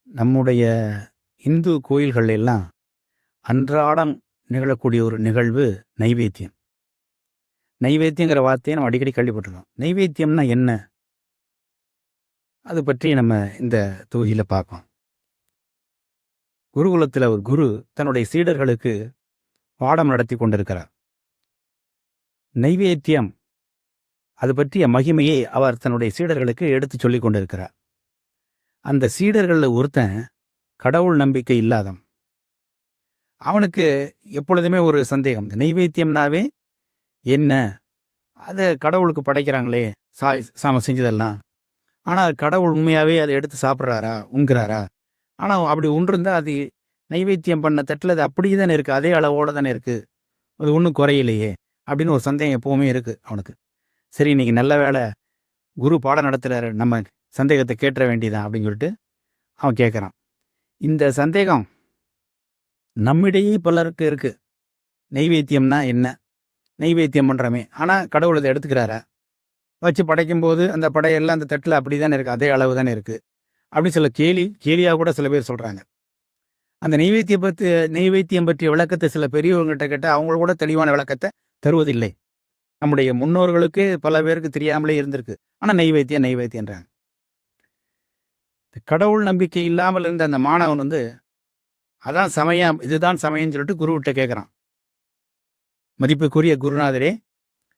நம்முடைய இந்து கோயில்கள் எல்லாம் அன்றாடம் நிகழக்கூடிய ஒரு நிகழ்வு நைவேத்தியம். நைவேத்தியங்கிற வார்த்தையை நம்ம அடிக்கடி கேள்விப்பட்டிருக்கோம். நைவேத்தியம்னா என்ன? அது பற்றி நம்ம இந்த தொகுதியில பார்ப்போம். குருகுலத்தில் ஒரு குரு தன்னுடைய சீடர்களுக்கு பாடம் நடத்தி கொண்டிருக்கிறார். நைவேத்தியம் அது பற்றிய மகிமையை அவர் தன்னுடைய சீடர்களுக்கு எடுத்து சொல்லிக் கொண்டிருக்கிறார். அந்த சீடர்களில் ஒருத்தன் கடவுள் நம்பிக்கை இல்லாதவன். அவனுக்கு எப்பொழுதுமே ஒரு சந்தேகம், நைவேத்தியம்னாவே என்ன? அதை கடவுளுக்கு படைக்கிறாங்களே சாம செஞ்சதெல்லாம், ஆனால் கடவுள் உண்மையாகவே அதை எடுத்து சாப்பிட்றாரா, உண்கிறாரா? ஆனால் அப்படி உண்டிருந்தா அது நைவேத்தியம் பண்ண தட்டில் அது அப்படியே தானே இருக்குது, அதே அளவோடு தானே இருக்குது, அது ஒன்றும் குறையிலையே அப்படின்னு ஒரு சந்தேகம் எப்போவுமே இருக்குது அவனுக்கு. சரி, இன்னைக்கு நல்ல வேளை குரு பாடம் நடத்துகிறாரு, நம்ம சந்தேகத்தை கேட்டுற வேண்டியதான் அப்படின்னு சொல்லிட்டு அவன் கேட்குறான். இந்த சந்தேகம் நம்மிடையே பலருக்கு இருக்குது. நைவேத்தியம்னா என்ன? நைவேத்தியம் பண்ணுறமே, ஆனால் கடவுள் அதை எடுத்துக்கிறாரா? வச்சு படைக்கும்போது அந்த படையெல்லாம் அந்த தட்டில் அப்படி தானே இருக்குது, அதே அளவு தானே இருக்குது அப்படின்னு சில கேலியாக கூட சில பேர் சொல்கிறாங்க. அந்த நைவேத்தியம் பற்றிய விளக்கத்தை சில பெரியவங்ககிட்ட கேட்டால் அவங்க கூட தெளிவான விளக்கத்தை தருவதில்லை. நம்முடைய முன்னோர்களுக்கு பல பேருக்கு தெரியாமலே இருந்திருக்கு. ஆனால் நைவேத்தியன்றாங்க. கடவுள் நம்பிக்கை இல்லாமல் இருந்த அந்த மாணவன் அதான் சமயம், இதுதான் சமயம்னு சொல்லிட்டு குருவிட்ட கேட்குறான். மதிப்புக்குரிய குருநாதரே,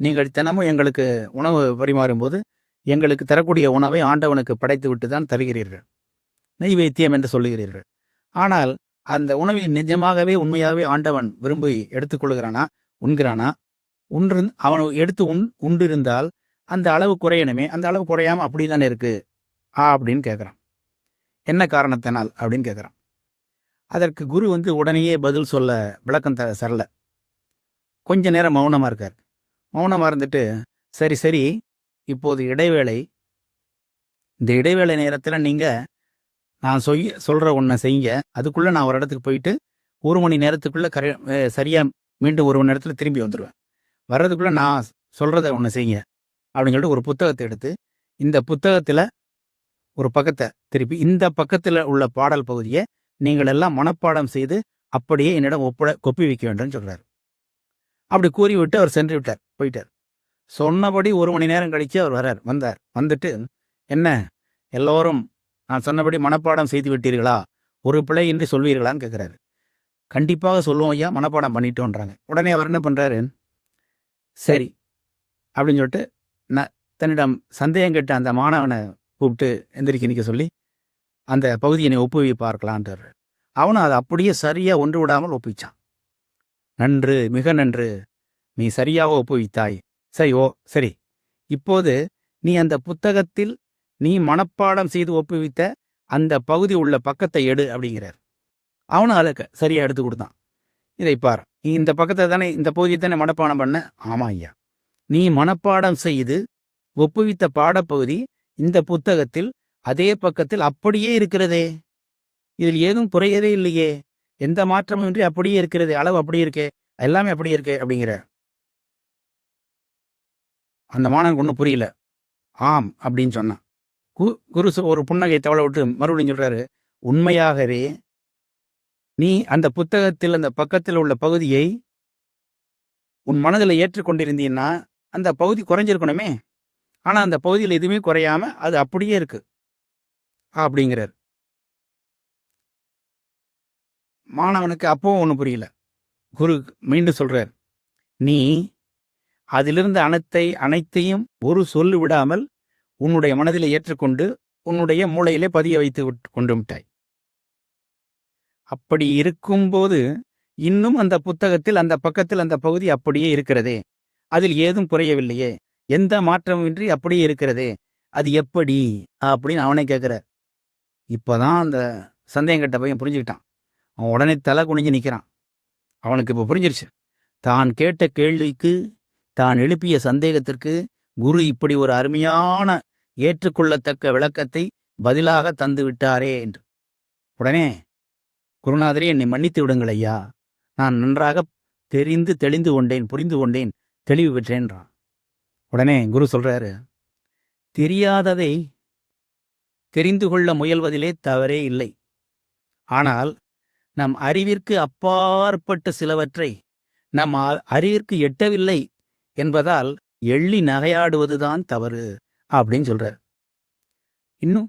நீங்கள் தினமும் எங்களுக்கு உணவு பரிமாறும்போது எங்களுக்கு தரக்கூடிய உணவை ஆண்டவனுக்கு படைத்து விட்டு தான் தருகிறீர்கள், நைவேத்தியம் என்று சொல்லுகிறீர்கள். ஆனால் அந்த உணவை நிஜமாகவே உண்மையாகவே ஆண்டவன் விரும்பி எடுத்துக்கொள்கிறானா, உண்கிறானா? அவன் எடுத்து உண்டிருந்தால் அந்த அளவு குறையணுமே, அந்த அளவு குறையாமல் அப்படி தானே இருக்கு அப்படின்னு கேட்குறான். என்ன காரணத்தினால் அப்படின்னு கேட்குறான். அதற்கு குரு உடனேயே பதில் சொல்ல விளக்கம் சரல. கொஞ்ச நேரம் மௌனமாக இருக்கார். மௌனமாக இருந்துட்டு, சரி இப்போது இடைவேளை. இந்த இடைவேளை நேரத்தில் நீங்கள் நான் சொல்கிற ஒன்றை செய்யுங்க. அதுக்குள்ளே நான் ஒரு இடத்துக்கு போயிட்டு 1 மணி நேரத்துக்குள்ளே சரியாக மீண்டும் 1 மணி நேரத்தில் திரும்பி வந்துடுவேன். வர்றதுக்குள்ளே நான் சொல்கிறத ஒன்று செய்யுங்க அப்படின்னு சொல்லிட்டு ஒரு புத்தகத்தை எடுத்து, இந்த புத்தகத்தில் ஒரு பக்கத்தை திருப்பி இந்த பக்கத்தில் உள்ள பாடல் பகுதியை நீங்கள் எல்லாம் மனப்பாடம் செய்து அப்படியே என்னிடம் கொப்பி வைக்க வேண்டும்னு சொல்கிறார். அப்படி கூறிவிட்டு அவர் சென்று விட்டார், போயிட்டார். சொன்னபடி 1 மணி நேரம் கழித்து அவர் வந்துட்டு, என்ன எல்லோரும் நான் சொன்னபடி மனப்பாடம் செய்து விட்டீர்களா, ஒரு பிழை இன்றி சொல்வீர்களான்னு கேட்குறாரு. கண்டிப்பாக சொல்லுவோம் ஐயா, மனப்பாடம் பண்ணிட்டோன்றாங்க. உடனே அவர் என்ன பண்ணுறாரு, சரி அப்படின்னு சொல்லிட்டு தன்னிடம் சந்தேகம் கேட்ட அந்த மாணவனை கூப்பிட்டு எந்திரிக்க நிற்க சொல்லி அந்த பகுதியை நீ ஒப்புவி பார்க்கலான்றார். அவனும் அதை அப்படியே சரியாக ஒன்று விடாமல் ஒப்புவிச்சான். நன்று, மிக நன்று, நீ சரியாக ஒப்புவித்தாய். சரி, இப்போது நீ அந்த புத்தகத்தில் நீ மனப்பாடம் செய்து ஒப்புவித்த அந்த பகுதி உள்ள பக்கத்தை எடு அப்படிங்கிறார். அவனும் அதை சரியாக எடுத்து கொடுத்தான். இதை பார், நீ இந்த பக்கத்தை தானே, இந்த பகுதியை தானே மனப்பாடம் பண்ண? ஆமாம் ஐயா. நீ மனப்பாடம் செய்து ஒப்புவித்த பாடப்பகுதி இந்த புத்தகத்தில் அதே பக்கத்தில் அப்படியே இருக்கிறதே, இதில் ஏதும் குறையதே இல்லையே, எந்த மாற்றமும் இன்றி அப்படியே இருக்கிறது, அளவு அப்படியே இருக்கே, எல்லாமே அப்படியே இருக்கே அப்படிங்கிற. அந்த மாணவனுக்கு ஒன்றும் புரியல. ஆம் அப்படின்னு சொன்னான். குரு ஒரு புன்னகை தவளை விட்டு மறுபடியும் சொல்றாரு, உண்மையாகவே நீ அந்த புத்தகத்தில் அந்த பக்கத்தில் உள்ள பகுதியை உன் மனதில் ஏற்றுக்கொண்டிருந்தீன்னா அந்த பகுதி குறைஞ்சிருக்கணுமே, ஆனால் அந்த பகுதியில் எதுவுமே குறையாம அது அப்படியே இருக்கு அப்படிங்கிறார். மாணவனுக்கு அப்பவும் ஒன்றும் புரியல. குரு மீண்டும் சொல்றார், நீ அதிலிருந்து அனைத்தையும் ஒரு சொல்லு விடாமல் உன்னுடைய மனதில் ஏற்றுக்கொண்டு உன்னுடைய மூளையிலே பதிய வைத்து கொண்டு விட்டாய். அப்படி இருக்கும்போது இன்னும் அந்த புத்தகத்தில் அந்த பக்கத்தில் அந்த பகுதி அப்படியே இருக்கிறதே, அதில் ஏதும் குறையவில்லையே, எந்த மாற்றமும் இன்றி அப்படியே இருக்கிறதே, அது எப்படி அப்படின்னு அவனே கேட்குறார். இப்போதான் அந்த சந்தேகம் கட்ட பையன் புரிஞ்சுக்கிட்டான். அவன் உடனே தலை குனிஞ்சு நிற்கிறான். அவனுக்கு இப்போ புரிஞ்சிருச்சு, தான் கேட்ட கேள்விக்கு, தான் எழுப்பிய சந்தேகத்திற்கு குரு இப்படி ஒரு அருமையான ஏற்றுக்கொள்ளத்தக்க விளக்கத்தை பதிலாக தந்து விட்டாரே என்று. உடனே, குருநாதரே, என்னை மன்னித்து விடுங்கள் ஐயா, நான் நன்றாக தெளிந்து கொண்டேன், புரிந்து கொண்டேன், தெளிவு பெற்றேன்றான். உடனே குரு சொல்றாரு, தெரியாததை தெரிந்து கொள்ள முயல்வதிலே தவறே இல்லை. ஆனால் நம் அறிவிற்கு அப்பாற்பட்ட சிலவற்றை நம் அறிவிற்கு எட்டவில்லை என்பதால் எள்ளி நகையாடுவதுதான் தவறு அப்படின்னு சொல்றார். இன்னும்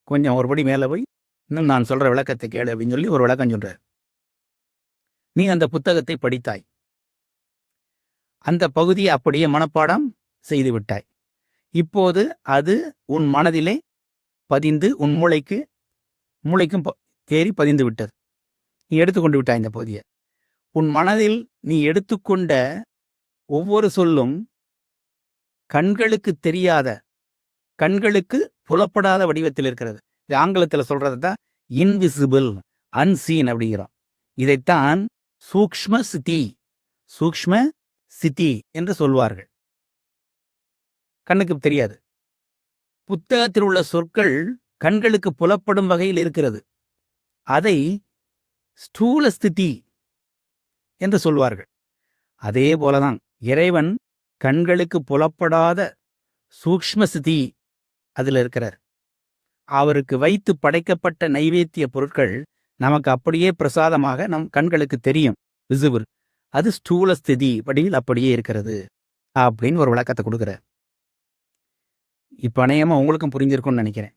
கொஞ்சம் ஒருபடி மேலே போய் இன்னும் நான் சொல்ற விளக்கத்தை கேளு அப்படின்னு சொல்லி ஒரு விளக்கம் சொல்றார். நீ அந்த புத்தகத்தை படித்தாய், அந்த பகுதியை அப்படியே மனப்பாடம் செய்து விட்டாய். இப்போது அது உன் மனதிலே பதிந்து உன் மூளைக்கும் தேறி பதிந்து விட்டது. நீ எடுத்துக்கொண்டு விட்டாய் இந்த பகுதியை. உன் மனதில் நீ எடுத்துக்கொண்ட ஒவ்வொரு சொல்லும் கண்களுக்கு தெரியாத, கண்களுக்கு புலப்படாத வடிவத்தில் இருக்கிறது. இது ஆங்கிலத்தில் சொல்றது தான் இன்விசிபிள், அன்சீன் அப்படிங்கிறோம். இதைத்தான் சூக்ஷ்ம சித்தி என்று சொல்வார்கள். கண்ணுக்கு தெரியாது. புத்தகத்தில் உள்ள சொற்கள் கண்களுக்கு புலப்படும் வகையில் இருக்கிறது. அதை ஸ்தூல ஸ்திதி என்று சொல்வார்கள். அதே போலதான் இறைவன் கண்களுக்கு புலப்படாத சூக்ஷ்ம ஸ்திதி அதில் இருக்கிறார். அவருக்கு வைத்து படைக்கப்பட்ட நைவேத்திய பொருட்கள் நமக்கு அப்படியே பிரசாதமாக நம் கண்களுக்கு தெரியும், விசிபிள். அது ஸ்தூல ஸ்திதி படியில் அப்படியே இருக்கிறது அப்படின்னு ஒரு விளக்கத்தை கொடுக்குறார். இப்ப அநேகமா உங்களுக்கும் புரிஞ்சிருக்கும்னு நினைக்கிறேன்.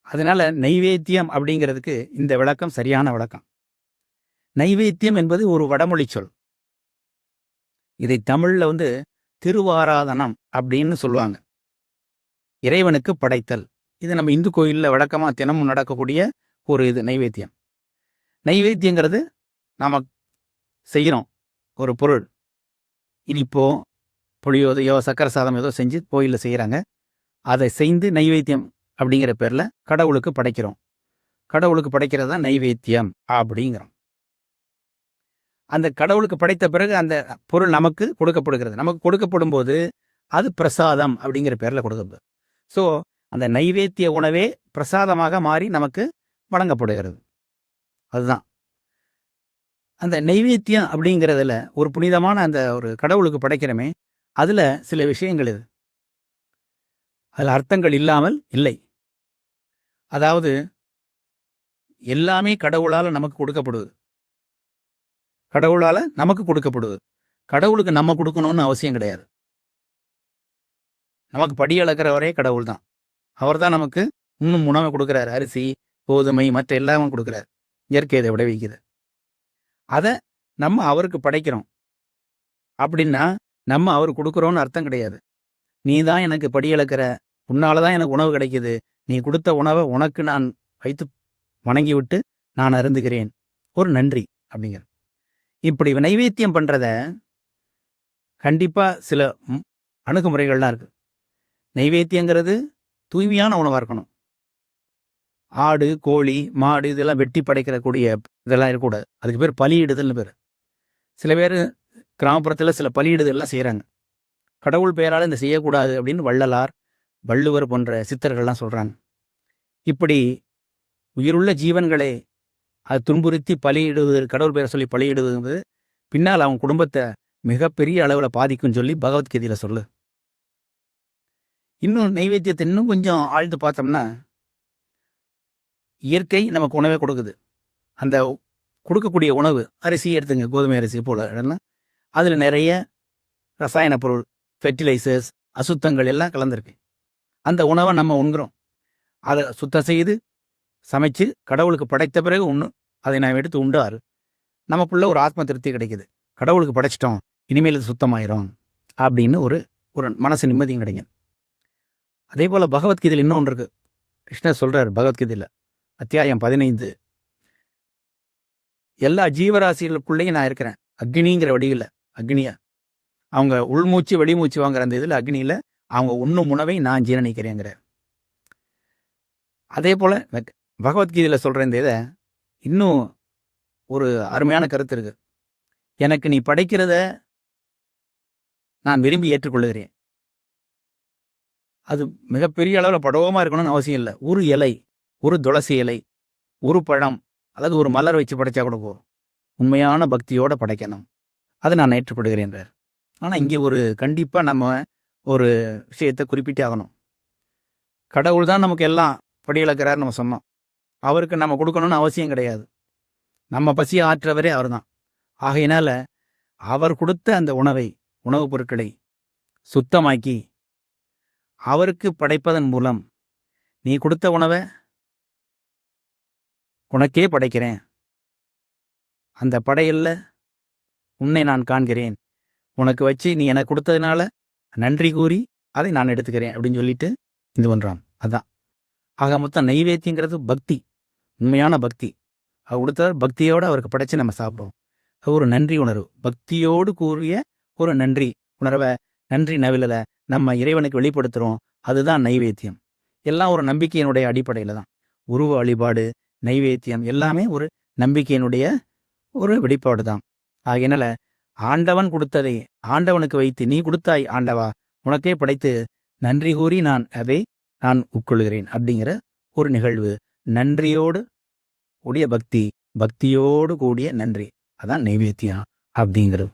அதனால நைவேத்தியம் அப்படிங்கிறதுக்கு இந்த விளக்கம் சரியான விளக்கம். நைவேத்தியம் என்பது ஒரு வடமொழி சொல். இதை தமிழ்ல திருவாராதனம் அப்படின்னு சொல்லுவாங்க. இறைவனுக்கு படைத்தல். இது நம்ம இந்து கோயிலில் வழக்கமா தினமும் நடக்கக்கூடிய ஒரு இது நைவேத்தியம். நைவேத்தியங்கிறது நாம செய்கிறோம் ஒரு பொருள். இனிப்போ புளியோதையோ சக்கரை சாதம் ஏதோ செஞ்சு கோயிலில் செய்கிறாங்க. அதை செய்து நைவேத்தியம் அப்படிங்கிற பேரில் கடவுளுக்கு படைக்கிறோம். கடவுளுக்கு படைக்கிறது தான் நைவேத்தியம் அப்படிங்கிறோம். அந்த கடவுளுக்கு படைத்த பிறகு அந்த பொருள் நமக்கு கொடுக்கப்படுகிறது. நமக்கு கொடுக்கப்படும் போது அது பிரசாதம் அப்படிங்கிற பேரில் கொடுக்கப்படுது. ஸோ அந்த நைவேத்திய உணவே பிரசாதமாக மாறி நமக்கு வழங்கப்படுகிறது. அதுதான் அந்த நைவேத்தியம் அப்படிங்கிறதுல ஒரு புனிதமான அந்த ஒரு கடவுளுக்கு படைக்கிறோமே, அதில் சில விஷயங்கள் இது. அதில் அர்த்தங்கள் இல்லாமல் இல்லை. அதாவது எல்லாமே கடவுளால் நமக்கு கொடுக்கப்படுது. கடவுளால் நமக்கு கொடுக்கப்படுது. கடவுளுக்கு நம்ம கொடுக்கணும்னு அவசியம் கிடையாது. நமக்கு படி அளக்கிறவரே கடவுள் தான். அவர் தான் நமக்கு இன்னும் உணவை கொடுக்குறாரு. அரிசி, கோதுமை, மற்ற எல்லாமே கொடுக்குறாரு. இயற்கை இதை விளைவிக்குது. அதை நம்ம அவருக்கு படைக்கிறோம் அப்படின்னா நம்ம அவருக்கு கொடுக்குறோன்னு அர்த்தம் கிடையாது. நீ தான் எனக்கு படி அளக்கிற, உன்னால தான் எனக்கு உணவு கிடைக்குது, நீ கொடுத்த உணவை உனக்கு நான் வைத்து வணங்கி விட்டு நான் அருந்துகிறேன், ஒரு நன்றி அப்படிங்கிற. இப்படி நைவேத்தியம் பண்றத கண்டிப்பா சில அணுகுமுறைகள்லாம் இருக்கு. நைவேத்தியங்கிறது தூய்மையான உணவாக இருக்கணும். ஆடு, கோழி, மாடு இதெல்லாம் வெட்டி படைக்கிறக்கூடிய இதெல்லாம் இருக்கக்கூடாது. அதுக்கு பேர் பலியிடுதல்னு பேர். சில பேர் கிராமப்புறத்தில் சில பலியிடுதல்லாம் செய்கிறாங்க. கடவுள் பெயரால் இந்த செய்யக்கூடாது அப்படின்னு வள்ளலார், வள்ளுவர் போன்ற சித்தர்கள்லாம் சொல்கிறாங்க. இப்படி உயிருள்ள ஜீவன்களை அது துன்புறுத்தி பலியிடுவது, கடவுள் பெயரை சொல்லி பலியிடுவது பின்னால் அவங்க குடும்பத்தை மிகப்பெரிய அளவில் பாதிக்கும்னு சொல்லி பகவத்கீதையில் சொல்லு. இன்னும் நைவேத்தியத்தை இன்னும் கொஞ்சம் ஆழ்ந்து பார்த்தோம்னா, இயற்கை நமக்கு உணவே கொடுக்குது. அந்த கொடுக்கக்கூடிய உணவு அரிசி எடுத்துங்க, கோதுமை அரிசி போல இடம்னா அதில் நிறைய ரசாயன பொருள், ஃபெர்டிலைசர்ஸ், அசுத்தங்கள் எல்லாம் கலந்துருக்கு. அந்த உணவை நம்ம உண்கிறோம். அதை சுத்தம் செய்து சமைச்சு கடவுளுக்கு படைத்த பிறகு அதை நான் எடுத்து உண்டாரு நமக்குள்ள ஒரு ஆத்ம திருப்தி கிடைக்குது. கடவுளுக்கு படைச்சிட்டோம், இனிமேல் இது சுத்தமாயிரும் அப்படின்னு ஒரு மனசு நிம்மதியும் கிடைக்கும். அதே போல பகவத்கீதையில் இன்னொன்று இருக்கு. கிருஷ்ணர் சொல்றார் பகவத்கீதையில் அத்தியாயம் 15, எல்லா ஜீவராசிகளுக்குள்ளேயும் நான் இருக்கிறேன் அக்னிங்கிற வடிவில். அக்னியா அவங்க உள்மூச்சு வெளிமூச்சு வாங்குற அந்த இதில் அக்னியில் அவங்க உண்ணும் உணவை நான் ஜீரணிக்கிறேங்கிற. அதே போல பகவத்கீதையில் சொல்ற இந்த இதை இன்னும் ஒரு அருமையான கருத்து இருக்கு. எனக்கு நீ படைக்கிறத நான் விரும்பி ஏற்றுக்கொள்ளுகிறேன். அது மிகப்பெரிய அளவில் படவமா இருக்கணும்னு அவசியம் இல்லை. ஒரு இலை, ஒரு துளசி இலை, ஒரு பழம், அதாவது ஒரு மலர் வச்சு படைச்சா கூட போகும். உண்மையான பக்தியோட படைக்கணும். அதை நான் ஏற்றுக்கொள்கிறேன். ஆனால் இங்கே கண்டிப்பாக நம்ம ஒரு விஷயத்தை குறிப்பிட்டே ஆகணும். கடவுள் தான் நமக்கு எல்லாம் படி இழக்கிறார் நம்ம சொன்னோம். அவருக்கு நம்ம கொடுக்கணும்னு அவசியம் கிடையாது. நம்ம பசியை ஆற்றவரே அவர்தான். ஆகையினால அவர் கொடுத்த அந்த உணவுப் பொருட்களை சுத்தமாக்கி அவருக்கு படைப்பதன் மூலம், நீ கொடுத்த உணவை உனக்கே படைக்கிறேன், அந்த படையல்ல உன்னை நான் காண்கிறேன், உனக்கு வச்சு நீ எனக்கு கொடுத்ததுனால நன்றி கூறி அதை நான் எடுத்துக்கிறேன் அப்படின்னு சொல்லிட்டு இது பண்றான். அதான் ஆக மொத்தம் நைவேத்தியங்கிறது பக்தி, உண்மையான பக்தி. அவர் கொடுத்தவர் பக்தியோடு அவருக்கு படைச்சு நம்ம சாப்பிடுவோம். ஒரு நன்றி உணர்வு, பக்தியோடு கூறிய ஒரு நன்றி உணர்வை, நன்றி நவிழலை நம்ம இறைவனுக்கு வெளிப்படுத்துகிறோம். அதுதான் நைவேத்தியம். எல்லாம் ஒரு நம்பிக்கையினுடைய அடிப்படையில் தான். உருவ வழிபாடு, நைவேத்தியம் எல்லாமே ஒரு நம்பிக்கையினுடைய ஒரு வெளிப்பாடு தான். ஆகையினால ஆண்டவன் கொடுத்ததை ஆண்டவனுக்கு வைத்து, நீ கொடுத்தாய் ஆண்டவா, உனக்கே படைத்து நன்றி கூறி நான் உட்கொள்கிறேன் அப்படிங்கிற ஒரு நிகழ்வு. நன்றியோடு கூடிய பக்தி, பக்தியோடு கூடிய நன்றி, அதான் நைவேத்தியம் அப்படிங்கிறது.